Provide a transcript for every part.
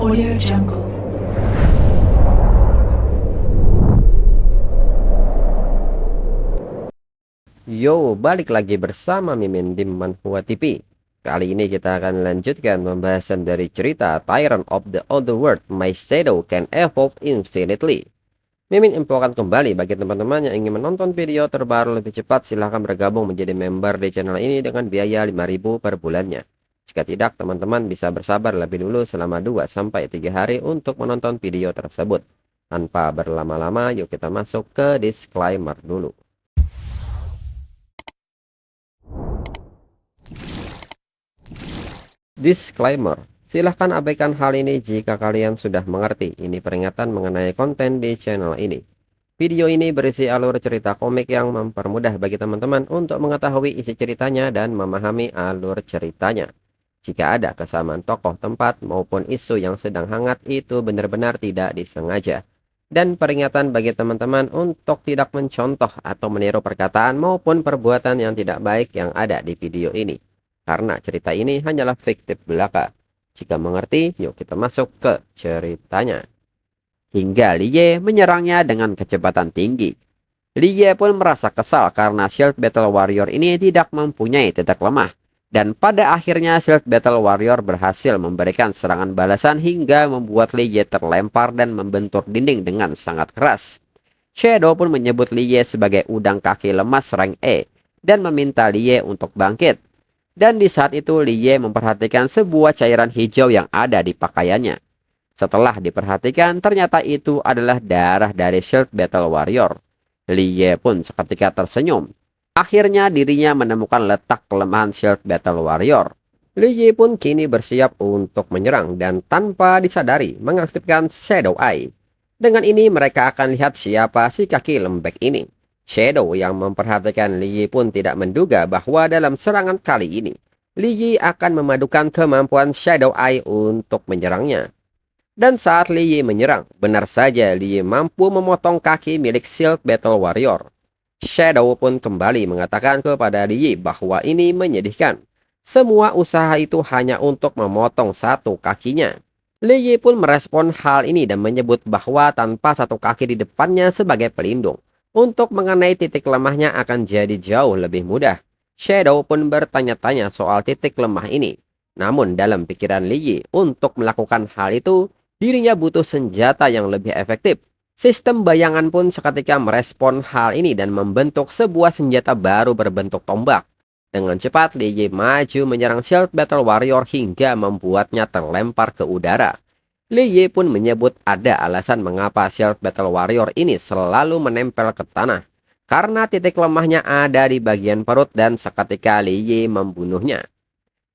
Audio Jungle. Yo, balik lagi bersama Mimin di Manhwa TV. Kali ini kita akan lanjutkan pembahasan dari cerita Tyrant of the Otherworld, My Shadow Can Evolve Infinitely. Mimin infokan kembali bagi teman-teman yang ingin menonton video terbaru lebih cepat, silahkan bergabung menjadi member di channel ini dengan biaya 5.000 per bulannya. Jika tidak, teman-teman bisa bersabar lebih dulu selama 2-3 hari untuk menonton video tersebut. Tanpa berlama-lama, yuk kita masuk ke disclaimer dulu. Disclaimer, silahkan abaikan hal ini jika kalian sudah mengerti. Ini peringatan mengenai konten di channel ini. Video ini berisi alur cerita komik yang mempermudah bagi teman-teman untuk mengetahui isi ceritanya dan memahami alur ceritanya. Jika ada kesamaan tokoh, tempat, maupun isu yang sedang hangat, itu benar-benar tidak disengaja. Dan peringatan bagi teman-teman untuk tidak mencontoh atau meniru perkataan maupun perbuatan yang tidak baik yang ada di video ini. Karena cerita ini hanyalah fiktif belaka. Jika mengerti, yuk kita masuk ke ceritanya. Hingga Liye menyerangnya dengan kecepatan tinggi. Liye pun merasa kesal karena Shield Battle Warrior ini tidak mempunyai titik lemah. Dan pada akhirnya Shield Battle Warrior berhasil memberikan serangan balasan hingga membuat Liye terlempar dan membentur dinding dengan sangat keras. Shadow pun menyebut Liye sebagai udang kaki lemas rank E dan meminta Liye untuk bangkit. Dan di saat itu Liye memperhatikan sebuah cairan hijau yang ada di pakaiannya. Setelah diperhatikan, ternyata itu adalah darah dari Shield Battle Warrior. Liye pun seketika tersenyum. Akhirnya dirinya menemukan letak kelemahan Shield Battle Warrior. Liye pun kini bersiap untuk menyerang dan tanpa disadari mengaktifkan Shadow Eye. Dengan ini mereka akan lihat siapa si kaki lembek ini. Shadow yang memperhatikan Liye pun tidak menduga bahwa dalam serangan kali ini, Liye akan memadukan kemampuan Shadow Eye untuk menyerangnya. Dan saat Liye menyerang, benar saja Liye mampu memotong kaki milik Shield Battle Warrior. Shadow pun kembali mengatakan kepada Liye bahwa ini menyedihkan. Semua usaha itu hanya untuk memotong satu kakinya. Liye pun merespon hal ini dan menyebut bahwa tanpa satu kaki di depannya sebagai pelindung, untuk mengenai titik lemahnya akan jadi jauh lebih mudah. Shadow pun bertanya-tanya soal titik lemah ini. Namun dalam pikiran Liye, untuk melakukan hal itu, dirinya butuh senjata yang lebih efektif. Sistem bayangan pun seketika merespon hal ini dan membentuk sebuah senjata baru berbentuk tombak. Dengan cepat, Liye maju menyerang Shield Battle Warrior hingga membuatnya terlempar ke udara. Liye pun menyebut ada alasan mengapa Shield Battle Warrior ini selalu menempel ke tanah. Karena titik lemahnya ada di bagian perut dan seketika Liye membunuhnya.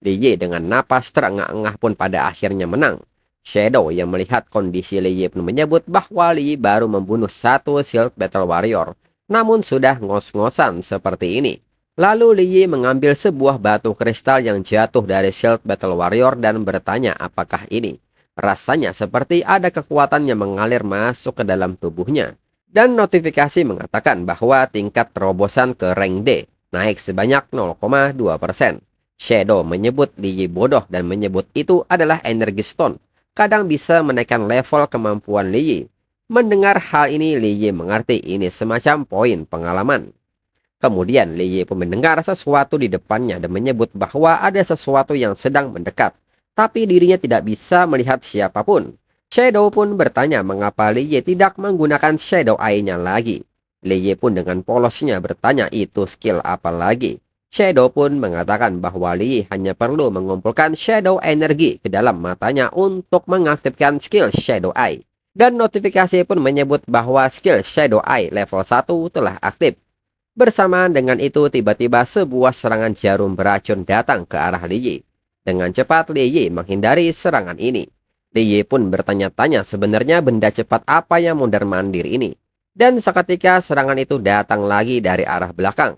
Liye dengan napas terengah-engah pun pada akhirnya menang. Shadow yang melihat kondisi Liye pun menyebut bahwa Liye baru membunuh satu Shield Battle Warrior. Namun sudah ngos-ngosan seperti ini. Lalu Liye mengambil sebuah batu kristal yang jatuh dari Shield Battle Warrior dan bertanya apakah ini. Rasanya seperti ada kekuatan yang mengalir masuk ke dalam tubuhnya. Dan notifikasi mengatakan bahwa tingkat terobosan ke rank D naik sebanyak 0,2%. Shadow menyebut Liye bodoh dan menyebut itu adalah energi stone. Kadang bisa menaikkan level kemampuan Liye. Mendengar hal ini, Liye mengerti ini semacam poin pengalaman. Kemudian Liye pun mendengar sesuatu di depannya dan menyebut bahwa ada sesuatu yang sedang mendekat. Tapi dirinya tidak bisa melihat siapapun. Shadow pun bertanya mengapa Liye tidak menggunakan Shadow Eye-nya lagi. Liye pun dengan polosnya bertanya itu skill apa lagi. Shadow pun mengatakan bahwa Liye hanya perlu mengumpulkan Shadow Energi ke dalam matanya untuk mengaktifkan skill Shadow Eye. Dan notifikasi pun menyebut bahwa skill Shadow Eye level 1 telah aktif. Bersamaan dengan itu tiba-tiba sebuah serangan jarum beracun datang ke arah Liye. Dengan cepat Liye menghindari serangan ini. Liye pun bertanya-tanya sebenarnya benda cepat apa yang mondar-mandir ini. Dan seketika serangan itu datang lagi dari arah belakang.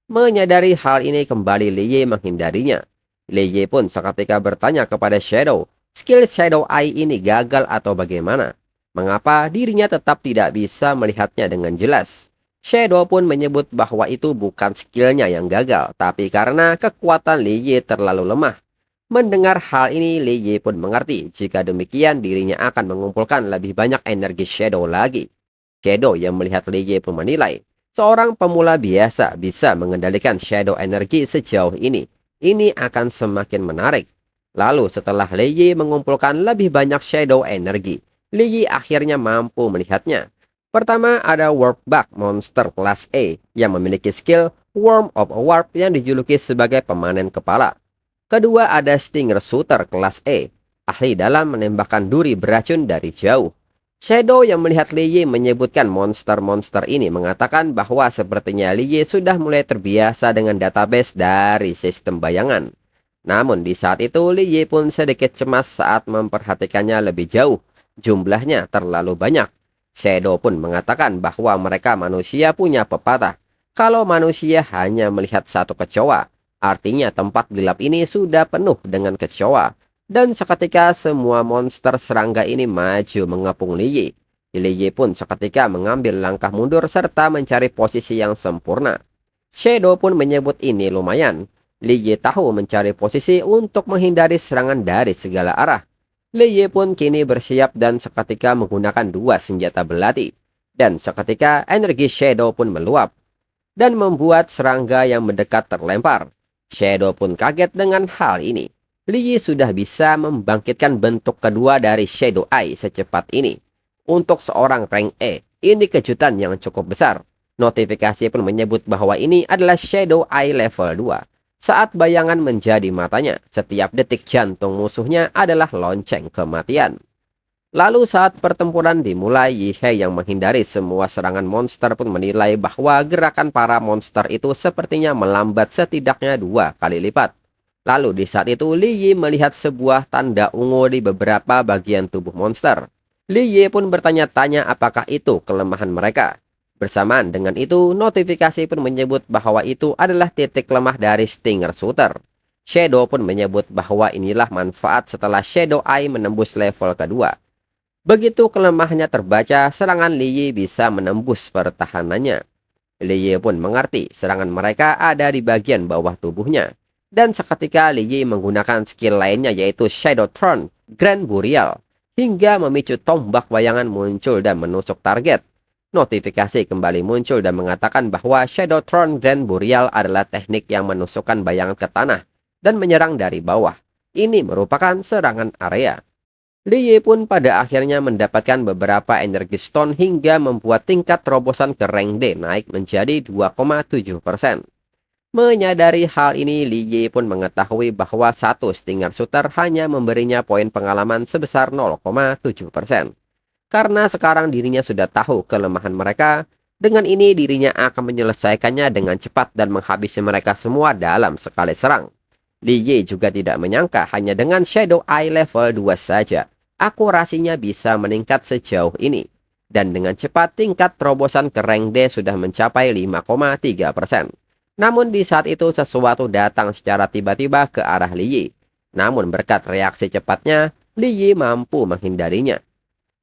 Menyadari hal ini kembali Liye menghindarinya. Liye pun seketika bertanya kepada Shadow, skill Shadow Eye ini gagal atau bagaimana? Mengapa dirinya tetap tidak bisa melihatnya dengan jelas? Shadow pun menyebut bahwa itu bukan skillnya yang gagal, tapi karena kekuatan Liye terlalu lemah. Mendengar hal ini, Li Yi pun mengerti jika demikian dirinya akan mengumpulkan lebih banyak energi shadow lagi. Shadow yang melihat Li Yi pun menilai, seorang pemula biasa bisa mengendalikan shadow energi sejauh ini. Ini akan semakin menarik. Lalu setelah Li Yi mengumpulkan lebih banyak shadow energi, Li Yi akhirnya mampu melihatnya. Pertama ada Warp Bug monster kelas A yang memiliki skill Worm of a Warp yang dijuluki sebagai pemanen kepala. Kedua ada Stinger Shooter kelas E, ahli dalam menembakkan duri beracun dari jauh. Shadow yang melihat Li Yi menyebutkan monster-monster ini mengatakan bahwa sepertinya Li Yi sudah mulai terbiasa dengan database dari sistem bayangan. Namun di saat itu Li Yi pun sedikit cemas saat memperhatikannya lebih jauh. Jumlahnya terlalu banyak. Shadow pun mengatakan bahwa mereka manusia punya pepatah. Kalau manusia hanya melihat satu kecoa, artinya tempat gelap ini sudah penuh dengan kecoa. Dan seketika semua monster serangga ini maju mengepung Li Yi. Li Yi pun seketika mengambil langkah mundur serta mencari posisi yang sempurna. Shadow pun menyebut ini lumayan. Li Yi tahu mencari posisi untuk menghindari serangan dari segala arah. Li Yi pun kini bersiap dan seketika menggunakan dua senjata belati. Dan seketika energi Shadow pun meluap dan membuat serangga yang mendekat terlempar. Shadow pun kaget dengan hal ini. Li Yi sudah bisa membangkitkan bentuk kedua dari Shadow Eye secepat ini. Untuk seorang rank E, ini kejutan yang cukup besar. Notifikasi pun menyebut bahwa ini adalah Shadow Eye level 2. Saat bayangan menjadi matanya, setiap detik jantung musuhnya adalah lonceng kematian. Lalu saat pertempuran dimulai, Yi He yang menghindari semua serangan monster pun menilai bahwa gerakan para monster itu sepertinya melambat setidaknya 2 kali lipat. Lalu di saat itu Li Yi melihat sebuah tanda ungu di beberapa bagian tubuh monster. Li Yi pun bertanya-tanya apakah itu kelemahan mereka. Bersamaan dengan itu, notifikasi pun menyebut bahwa itu adalah titik lemah dari Stinger Shooter. Shadow pun menyebut bahwa inilah manfaat setelah Shadow Eye menembus level kedua. Begitu kelemahannya terbaca, serangan Li Yi bisa menembus pertahanannya. Li Yi pun mengerti serangan mereka ada di bagian bawah tubuhnya. Dan seketika Li Yi menggunakan skill lainnya yaitu Shadow Throne Grand Burial hingga memicu tombak bayangan muncul dan menusuk target. Notifikasi kembali muncul dan mengatakan bahwa Shadow Throne Grand Burial adalah teknik yang menusukkan bayangan ke tanah dan menyerang dari bawah. Ini merupakan serangan area. Li Yi pun pada akhirnya mendapatkan beberapa energi stone hingga membuat tingkat terobosan ke rank D naik menjadi 2,7%. Menyadari hal ini, Li Yi pun mengetahui bahwa satu Stinger Shooter hanya memberinya poin pengalaman sebesar 0,7%. Karena sekarang dirinya sudah tahu kelemahan mereka, dengan ini dirinya akan menyelesaikannya dengan cepat dan menghabisi mereka semua dalam sekali serang. Li Yi juga tidak menyangka hanya dengan Shadow Eye level 2 saja akurasinya bisa meningkat sejauh ini. Dan dengan cepat tingkat terobosan ke rank D sudah mencapai 5,3%. Namun di saat itu sesuatu datang secara tiba-tiba ke arah Li Yi. Namun berkat reaksi cepatnya, Li Yi mampu menghindarinya.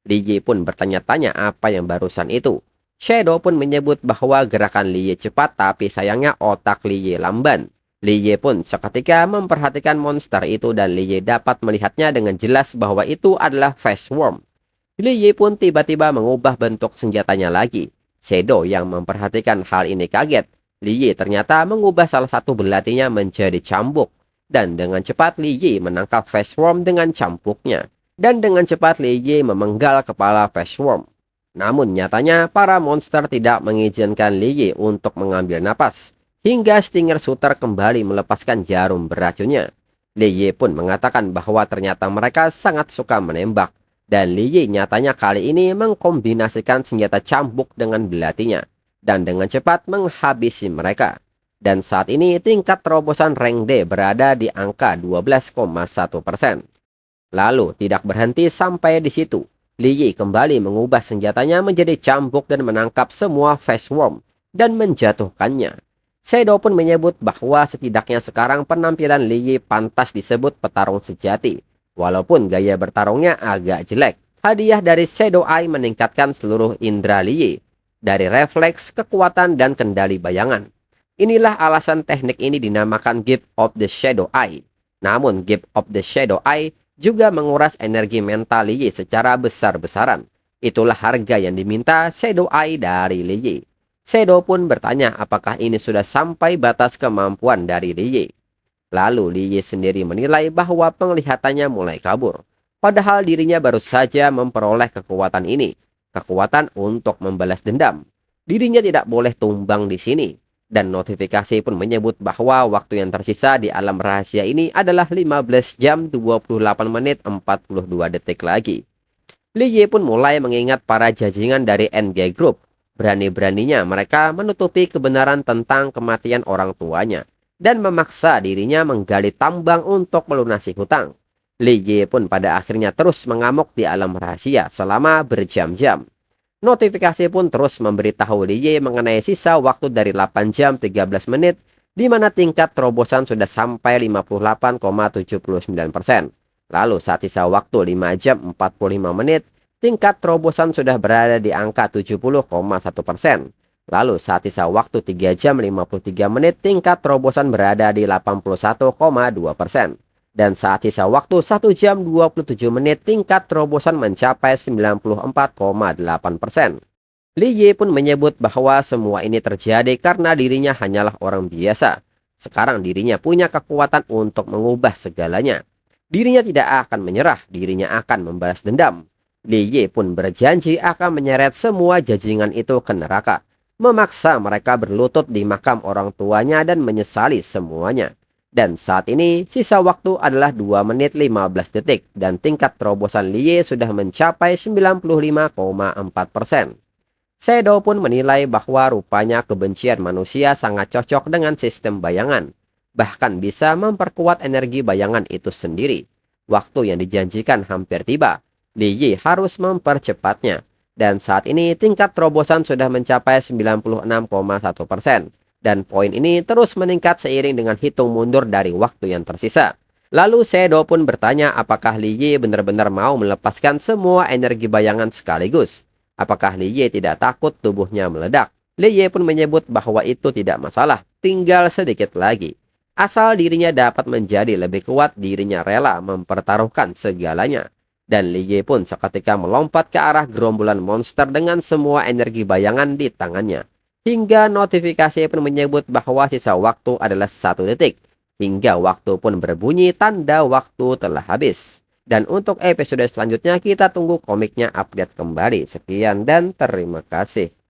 Li Yi pun bertanya-tanya apa yang barusan itu. Shadow pun menyebut bahwa gerakan Li Yi cepat tapi sayangnya otak Li Yi lamban. Li Yi pun seketika memperhatikan monster itu dan Li Yi dapat melihatnya dengan jelas bahwa itu adalah Face Worm. Li Yi pun tiba-tiba mengubah bentuk senjatanya lagi. Shadow yang memperhatikan hal ini kaget. Li Yi ternyata mengubah salah satu belatinya menjadi cambuk. Dan dengan cepat Li Yi menangkap Face Worm dengan cambuknya. Dan dengan cepat Li Yi memenggal kepala Face Worm. Namun nyatanya para monster tidak mengizinkan Li Yi untuk mengambil napas. Hingga Stinger Shooter kembali melepaskan jarum beracunnya. Li Yi pun mengatakan bahwa ternyata mereka sangat suka menembak. Dan Li Yi nyatanya kali ini mengkombinasikan senjata cambuk dengan belatinya. Dan dengan cepat menghabisi mereka. Dan saat ini tingkat terobosan rank D berada di angka 12,1%. Lalu tidak berhenti sampai di situ. Li Yi kembali mengubah senjatanya menjadi cambuk dan menangkap semua Face Worm dan menjatuhkannya. Shadow pun menyebut bahwa setidaknya sekarang penampilan Li Yi pantas disebut petarung sejati. Walaupun gaya bertarungnya agak jelek. Hadiah dari Shadow Eye meningkatkan seluruh indera Li Yi. Dari refleks, kekuatan, dan kendali bayangan. Inilah alasan teknik ini dinamakan Gift of the Shadow Eye. Namun Gift of the Shadow Eye juga menguras energi mental Li Yi secara besar-besaran. Itulah harga yang diminta Shadow Eye dari Li Yi. Shadow pun bertanya apakah ini sudah sampai batas kemampuan dari Li Yi. Lalu Li Yi sendiri menilai bahwa penglihatannya mulai kabur. Padahal dirinya baru saja memperoleh kekuatan ini. Kekuatan untuk membalas dendam. Dirinya tidak boleh tumbang di sini. Dan notifikasi pun menyebut bahwa waktu yang tersisa di alam rahasia ini adalah 15 jam 28 menit 42 detik lagi. Li Yi pun mulai mengingat para jajingan dari NG Group. Berani-beraninya mereka menutupi kebenaran tentang kematian orang tuanya. Dan memaksa dirinya menggali tambang untuk melunasi hutang. Li Yi pun pada akhirnya terus mengamuk di alam rahasia selama berjam-jam. Notifikasi pun terus memberitahu Li Yi mengenai sisa waktu dari 8 jam 13 menit, di mana tingkat terobosan sudah sampai 58,79%. Lalu saat sisa waktu 5 jam 45 menit, tingkat terobosan sudah berada di angka 70,1%. Lalu saat sisa waktu 3 jam 53 menit, tingkat terobosan berada di 81,2%. Dan saat sisa waktu 1 jam 27 menit, tingkat terobosan mencapai 94,8%. Li Yi pun menyebut bahwa semua ini terjadi karena dirinya hanyalah orang biasa. Sekarang dirinya punya kekuatan untuk mengubah segalanya. Dirinya tidak akan menyerah, dirinya akan membalas dendam. Li Yi pun berjanji akan menyeret semua jajingan itu ke neraka. Memaksa mereka berlutut di makam orang tuanya dan menyesali semuanya. Dan saat ini sisa waktu adalah 2 menit 15 detik dan tingkat terobosan Li Yi sudah mencapai 95,4%. Shadow pun menilai bahwa rupanya kebencian manusia sangat cocok dengan sistem bayangan. Bahkan bisa memperkuat energi bayangan itu sendiri. Waktu yang dijanjikan hampir tiba. Li Yi harus mempercepatnya. Dan saat ini tingkat terobosan sudah mencapai 96,1%. Dan poin ini terus meningkat seiring dengan hitung mundur dari waktu yang tersisa. Lalu Shadow pun bertanya apakah Li Yi benar-benar mau melepaskan semua energi bayangan sekaligus. Apakah Li Yi tidak takut tubuhnya meledak? Li Yi pun menyebut bahwa itu tidak masalah, tinggal sedikit lagi. Asal dirinya dapat menjadi lebih kuat, dirinya rela mempertaruhkan segalanya. Dan Li Yi pun seketika melompat ke arah gerombolan monster dengan semua energi bayangan di tangannya. Hingga notifikasi pun menyebut bahwa sisa waktu adalah 1 detik. Hingga waktu pun berbunyi tanda waktu telah habis. Dan untuk episode selanjutnya kita tunggu komiknya update kembali. Sekian dan terima kasih.